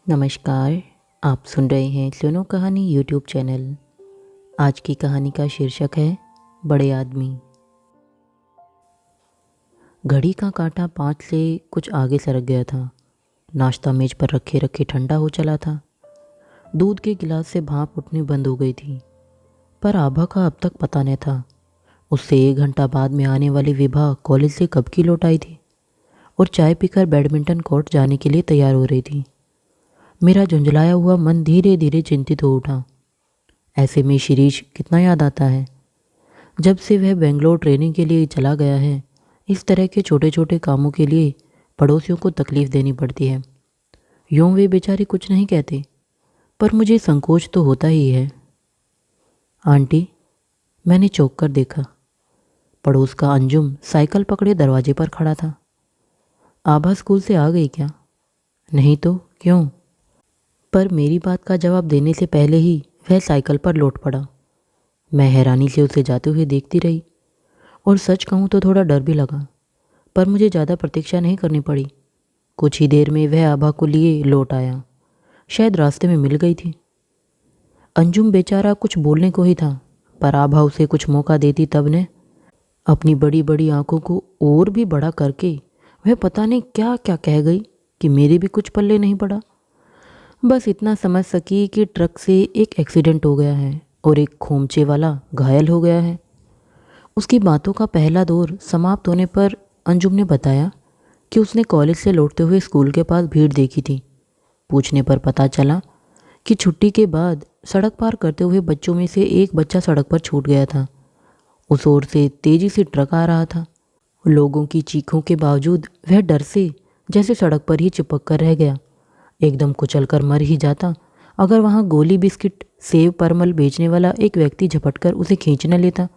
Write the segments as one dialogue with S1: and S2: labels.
S1: नमस्कार। आप सुन रहे हैं सुनो कहानी यूट्यूब चैनल। आज की कहानी का शीर्षक है बड़े आदमी। घड़ी का कांटा 5 से कुछ आगे सरक गया था। नाश्ता मेज पर रखे रखे ठंडा हो चला था। दूध के गिलास से भाप उठनी बंद हो गई थी, पर आभा का अब तक पता न था। उससे 1 घंटा बाद में आने वाली विभा कॉलेज से कब की लौट आई थी और चाय पीकर बैडमिंटन कोर्ट जाने के लिए तैयार हो रही थी। मेरा झुंझलाया हुआ मन धीरे धीरे चिंतित हो उठा। ऐसे में शिरीष कितना याद आता है। जब से वह बेंगलोर ट्रेनिंग के लिए चला गया है, इस तरह के छोटे छोटे कामों के लिए पड़ोसियों को तकलीफ देनी पड़ती है। यूं वे बेचारे कुछ नहीं कहते, पर मुझे संकोच तो होता ही है। आंटी, मैंने चौंक कर देखा। पड़ोस का अंजुम साइकिल पकड़े दरवाजे पर खड़ा था। आभा स्कूल से आ गई क्या? नहीं तो क्यों? पर मेरी बात का जवाब देने से पहले ही वह साइकिल पर लौट पड़ा। मैं हैरानी से उसे जाते हुए देखती रही और सच कहूँ तो थोड़ा डर भी लगा, पर मुझे ज़्यादा प्रतीक्षा नहीं करनी पड़ी। कुछ ही देर में वह आभा को लिए लौट आया। शायद रास्ते में मिल गई थी। अंजुम बेचारा कुछ बोलने को ही था, पर आभा उसे कुछ मौका देती तब ने। अपनी बड़ी बड़ी आंखों को और भी बड़ा करके वह पता नहीं क्या क्या कह गई कि मेरे भी कुछ पल्ले नहीं पड़ा। बस इतना समझ सकी कि ट्रक से एक एक्सीडेंट हो गया है और एक खोमचे वाला घायल हो गया है। उसकी बातों का पहला दौर समाप्त होने पर अंजुम ने बताया कि उसने कॉलेज से लौटते हुए स्कूल के पास भीड़ देखी थी। पूछने पर पता चला कि छुट्टी के बाद सड़क पार करते हुए बच्चों में से एक बच्चा सड़क पर छूट गया था। उस ओर से तेजी से ट्रक आ रहा था। लोगों की चीखों के बावजूद वह डर से जैसे सड़क पर ही चिपक कर रह गया। एकदम कुचलकर मर ही जाता अगर वहाँ गोली बिस्किट सेव परमल बेचने वाला एक व्यक्ति झपटकर उसे खींच न लेता।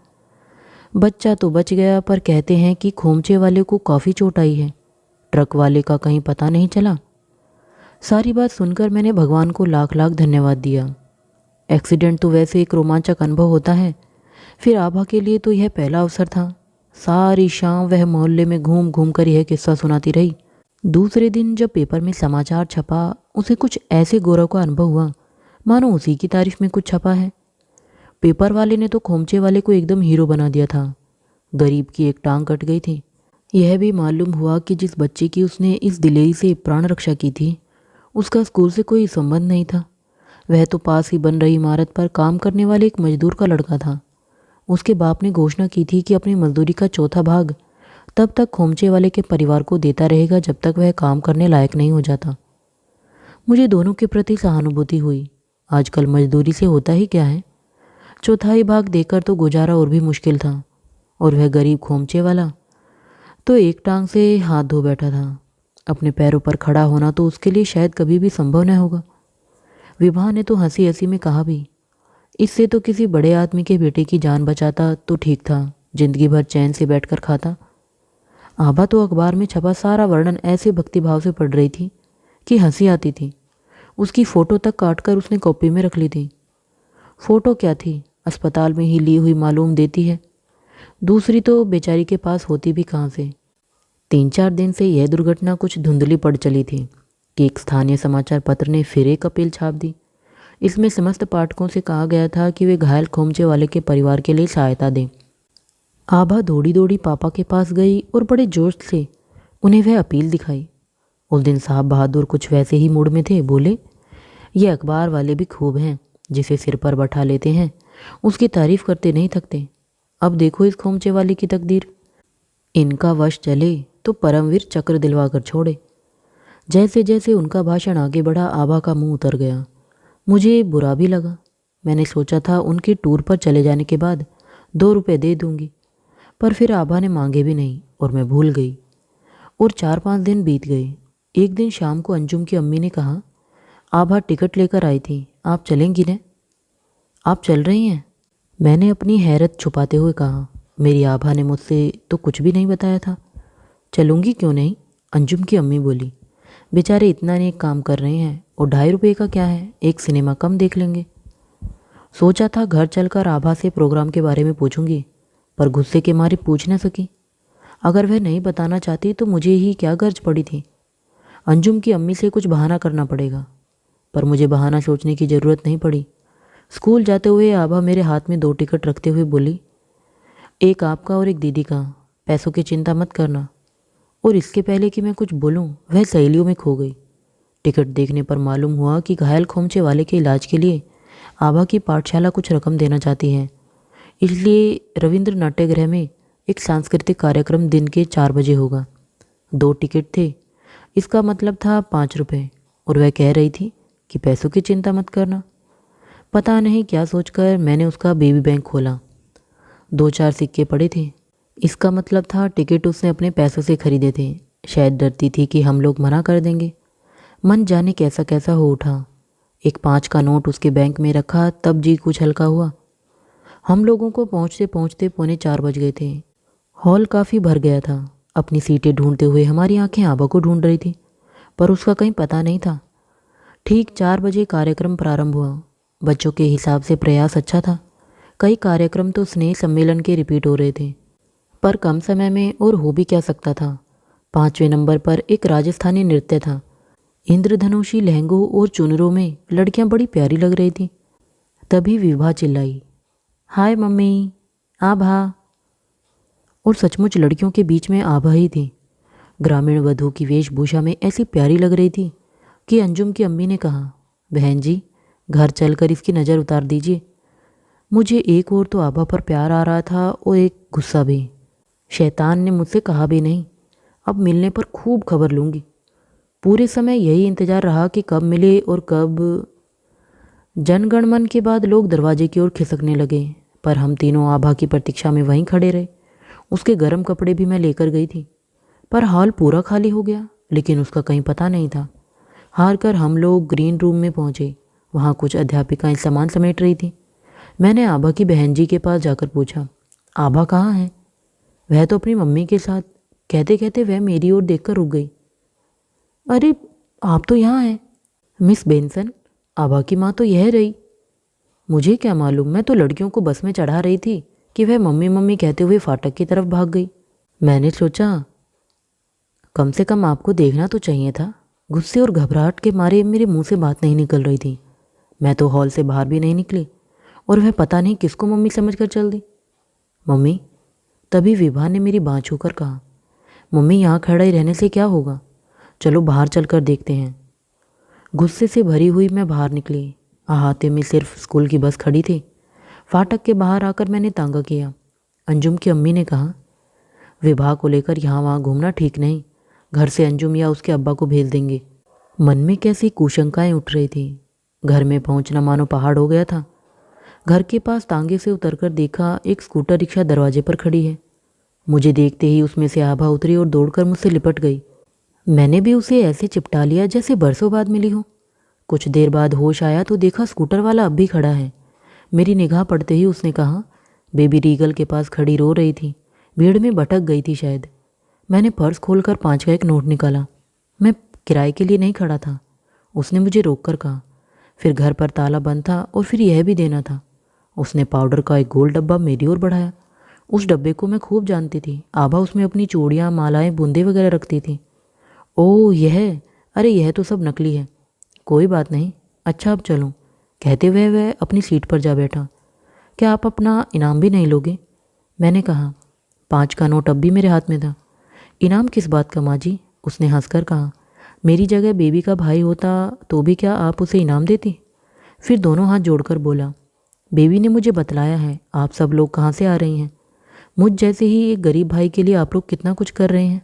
S1: बच्चा तो बच गया, पर कहते हैं कि खोमचे वाले को काफ़ी चोट आई है। ट्रक वाले का कहीं पता नहीं चला। सारी बात सुनकर मैंने भगवान को लाख लाख धन्यवाद दिया। एक्सीडेंट तो वैसे एक रोमांचक अनुभव होता है, फिर आभा के लिए तो यह पहला अवसर था। सारी शाम वह मोहल्ले में घूम घूम कर यह किस्सा सुनाती रही। दूसरे दिन जब पेपर में समाचार छपा, उसे कुछ ऐसे गौरव का अनुभव हुआ मानो उसी की तारीफ में कुछ छपा है। पेपर वाले ने तो खोमचे वाले को एकदम हीरो बना दिया था। गरीब की एक टांग कट गई थी। यह भी मालूम हुआ कि जिस बच्चे की उसने इस दिलेरी से प्राण रक्षा की थी, उसका स्कूल से कोई संबंध नहीं था। वह तो पास ही बन रही इमारत पर काम करने वाले एक मजदूर का लड़का था। उसके बाप ने घोषणा की थी कि अपनी मजदूरी का चौथा भाग तब तक खोमचे वाले के परिवार को देता रहेगा जब तक वह काम करने लायक नहीं हो जाता। मुझे दोनों के प्रति सहानुभूति हुई। आजकल मजदूरी से होता ही क्या है। चौथाई भाग देकर तो गुजारा और भी मुश्किल था, और वह गरीब खोमचे वाला तो एक टांग से हाथ धो बैठा था। अपने पैरों पर खड़ा होना तो उसके लिए शायद कभी भी संभव न होगा। विभा ने तो हंसी हंसी में कहा भी, इससे तो किसी बड़े आदमी के बेटे की जान बचाता तो ठीक था, जिंदगी भर चैन से बैठकर खाता। आभा तो अखबार में छपा सारा वर्णन ऐसे भक्तिभाव से पढ़ रही थी कि हंसी आती थी। उसकी फ़ोटो तक काटकर उसने कॉपी में रख ली थी। फ़ोटो क्या थी, अस्पताल में ही ली हुई मालूम देती है। दूसरी तो बेचारी के पास होती भी कहाँ से। 3-4 दिन से यह दुर्घटना कुछ धुंधली पड़ चली थी कि एक स्थानीय समाचार पत्र ने फिर एक अपील छाप दी। इसमें समस्त पाठकों से कहा गया था कि वे घायल खोमचे वाले के परिवार के लिए सहायता दें। आभा दौड़ी दौड़ी पापा के पास गई और बड़े जोश से उन्हें वह अपील दिखाई। उस दिन साहब बहादुर कुछ वैसे ही मूड में थे। बोले, ये अखबार वाले भी खूब हैं, जिसे सिर पर बैठा लेते हैं उसकी तारीफ करते नहीं थकते। अब देखो इस खोमचे वाले की तकदीर। इनका वश चले तो परमवीर चक्र दिलवा कर छोड़े। जैसे जैसे उनका भाषण आगे बढ़ा, आभा का मुंह उतर गया। मुझे बुरा भी लगा। मैंने सोचा था उनके टूर पर चले जाने के बाद 2 रुपये दे दूंगी, पर फिर आभा ने मांगे भी नहीं और मैं भूल गई। और 4-5 दिन बीत गए। एक दिन शाम को अंजुम की अम्मी ने कहा, आभा टिकट लेकर आई थी, आप चलेंगी न? आप चल रही हैं? मैंने अपनी हैरत छुपाते हुए कहा, मेरी आभा ने मुझसे तो कुछ भी नहीं बताया था। चलूँगी क्यों नहीं, अंजुम की अम्मी बोली। बेचारे इतना नेक काम कर रहे हैं और 2.5 रुपये का क्या है, एक सिनेमा कम देख लेंगे। सोचा था घर चलकर आभा से प्रोग्राम के बारे में पूछूंगी, पर गुस्से के मारे पूछ न सकी। अगर वह नहीं बताना चाहती तो मुझे ही क्या गर्ज पड़ी थी। अंजुम की अम्मी से कुछ बहाना करना पड़ेगा। पर मुझे बहाना सोचने की ज़रूरत नहीं पड़ी। स्कूल जाते हुए आभा मेरे हाथ में 2 टिकट रखते हुए बोली, एक आपका और एक दीदी का, पैसों की चिंता मत करना। और इसके पहले कि मैं कुछ बोलूं, वह सहेलियों में खो गई। टिकट देखने पर मालूम हुआ कि घायल खोमचे वाले के इलाज के लिए आभा की पाठशाला कुछ रकम देना चाहती है, इसलिए रविंद्र नाट्यगृह में एक सांस्कृतिक कार्यक्रम दिन के 4 बजे होगा। 2 टिकट थे, इसका मतलब था 5 रुपये, और वह कह रही थी कि पैसों की चिंता मत करना। पता नहीं क्या सोचकर मैंने उसका बेबी बैंक खोला। 2-4 सिक्के पड़े थे। इसका मतलब था टिकट उसने अपने पैसों से खरीदे थे। शायद डरती थी कि हम लोग मना कर देंगे। मन जाने कैसा कैसा हो उठा। एक 5 का नोट उसके बैंक में रखा, तब जी कुछ हल्का हुआ। हम लोगों को पहुँचते पहुँचते 3:45 बज गए थे। हॉल काफ़ी भर गया था। अपनी सीटें ढूंढते हुए हमारी आंखें आभा को ढूंढ रही थी, पर उसका कहीं पता नहीं था। ठीक 4 बजे कार्यक्रम प्रारंभ हुआ। बच्चों के हिसाब से प्रयास अच्छा था। कई कार्यक्रम तो स्नेह सम्मेलन के रिपीट हो रहे थे, पर कम समय में और हो भी क्या सकता था। 5वें नंबर पर एक राजस्थानी नृत्य था। इंद्रधनुषी लहंगों और चुनरों में लड़कियां बड़ी प्यारी लग रही थी। तभी विभा चिल्लाई, हाय मम्मी, आभा। और सचमुच लड़कियों के बीच में आभा ही थी। ग्रामीण वधू की वेशभूषा में ऐसी प्यारी लग रही थी कि अंजुम की अम्मी ने कहा, बहन जी, घर चलकर इसकी नज़र उतार दीजिए। मुझे एक और तो आभा पर प्यार आ रहा था और एक गुस्सा भी। शैतान ने मुझसे कहा भी नहीं, अब मिलने पर खूब खबर लूँगी। पूरे समय यही इंतज़ार रहा कि कब मिले और कब। जनगणमन के बाद लोग दरवाजे की ओर खिसकने लगे, पर हम तीनों आभा की प्रतीक्षा में वहीं खड़े रहे। उसके गर्म कपड़े भी मैं लेकर गई थी, पर हॉल पूरा खाली हो गया, लेकिन उसका कहीं पता नहीं था। हार कर हम लोग ग्रीन रूम में पहुँचे। वहाँ कुछ अध्यापिकाएं सामान समेट रही थी। मैंने आभा की बहन जी के पास जाकर पूछा, आभा कहाँ है? वह तो अपनी मम्मी के साथ। कहते कहते वह मेरी ओर देखकर रुक गई। अरे, आप तो यहाँ हैं मिस बेंसन। आभा की माँ तो यह रही। मुझे क्या मालूम, मैं तो लड़कियों को बस में चढ़ा रही थी कि वह मम्मी मम्मी कहते हुए फाटक की तरफ भाग गई। मैंने सोचा कम से कम आपको देखना तो चाहिए था। गुस्से और घबराहट के मारे मेरे मुंह से बात नहीं निकल रही थी। मैं तो हॉल से बाहर भी नहीं निकली, और वह पता नहीं किसको मम्मी समझकर चल दी। मम्मी। तभी विभा ने मेरी बाँह छूकर कहा, मम्मी यहाँ खड़ा ही रहने से क्या होगा, चलो बाहर चलकर देखते हैं। गुस्से से भरी हुई मैं बाहर निकली। अहाते में सिर्फ स्कूल की बस खड़ी थी। फाटक के बाहर आकर मैंने तांगा किया। अंजुम की अम्मी ने कहा, विभा को लेकर यहाँ वहाँ घूमना ठीक नहीं, घर से अंजुम या उसके अब्बा को भेज देंगे। मन में कैसी कुशंकाएं उठ रही थी। घर में पहुँचना मानो पहाड़ हो गया था। घर के पास तांगे से उतरकर देखा, एक स्कूटर रिक्शा दरवाजे पर खड़ी है। मुझे देखते ही उसमें से आभा उतरी और दौड़कर मुझसे लिपट गई। मैंने भी उसे ऐसे चिपटा लिया जैसे बरसों बाद मिली हो। कुछ देर बाद होश आया तो देखा स्कूटर वाला अब भी खड़ा है। मेरी निगाह पड़ते ही उसने कहा, बेबी रीगल के पास खड़ी रो रही थी, भीड़ में भटक गई थी शायद। मैंने पर्स खोलकर 5 का एक नोट निकाला। मैं किराए के लिए नहीं खड़ा था। उसने मुझे रोककर कहा, फिर घर पर ताला बंद था और फिर यह भी देना था। उसने पाउडर का एक गोल डब्बा मेरी ओर बढ़ाया। उस डब्बे को मैं खूब जानती थी। आभा उसमें अपनी चूड़ियाँ, मालाएं, बूंदे वगैरह रखती थी। ओह यह, अरे यह तो सब नकली है। कोई बात नहीं, अच्छा अब चलूँ, कहते हुए वह अपनी सीट पर जा बैठा। क्या आप अपना इनाम भी नहीं लोगे? मैंने कहा। 5 का नोट अब भी मेरे हाथ में था। इनाम किस बात का माँ जी? उसने हंसकर कहा, मेरी जगह बेबी का भाई होता तो भी क्या आप उसे इनाम देती? फिर दोनों हाथ जोड़कर बोला, बेबी ने मुझे बतलाया है आप सब लोग कहाँ से आ रही हैं। मुझ जैसे ही एक गरीब भाई के लिए आप लोग कितना कुछ कर रहे हैं।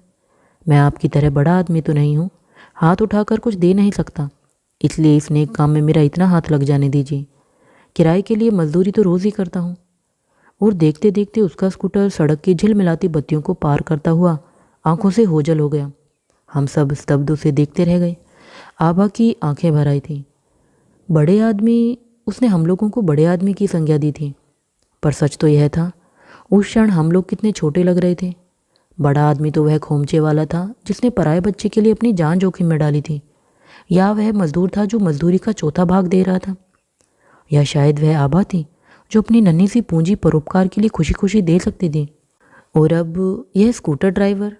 S1: मैं आपकी तरह बड़ा आदमी तो नहीं हूँ, हाथ उठाकर कुछ दे नहीं सकता, इसलिए इस नेक काम में मेरा इतना हाथ लग जाने दीजिए। किराए के लिए मजदूरी तो रोज़ ही करता हूँ। और देखते देखते उसका स्कूटर सड़क की झिलमिलाती बत्तियों को पार करता हुआ आंखों से ओझल हो गया। हम सब स्तब्ध उसे देखते रह गए। आभा की आंखें भर आई थीं। बड़े आदमी, उसने हम लोगों को बड़े आदमी की संज्ञा दी थी, पर सच तो यह था उस क्षण हम लोग कितने छोटे लग रहे थे। बड़ा आदमी तो वह खोमचे वाला था जिसने पराये बच्चे के लिए अपनी जान जोखिम में डाली थी, या वह मजदूर था जो मजदूरी का चौथा भाग दे रहा था, या शायद वह आभा थी जो अपनी नन्ही सी पूंजी परोपकार के लिए खुशी खुशी दे सकती थी। और अब यह स्कूटर ड्राइवर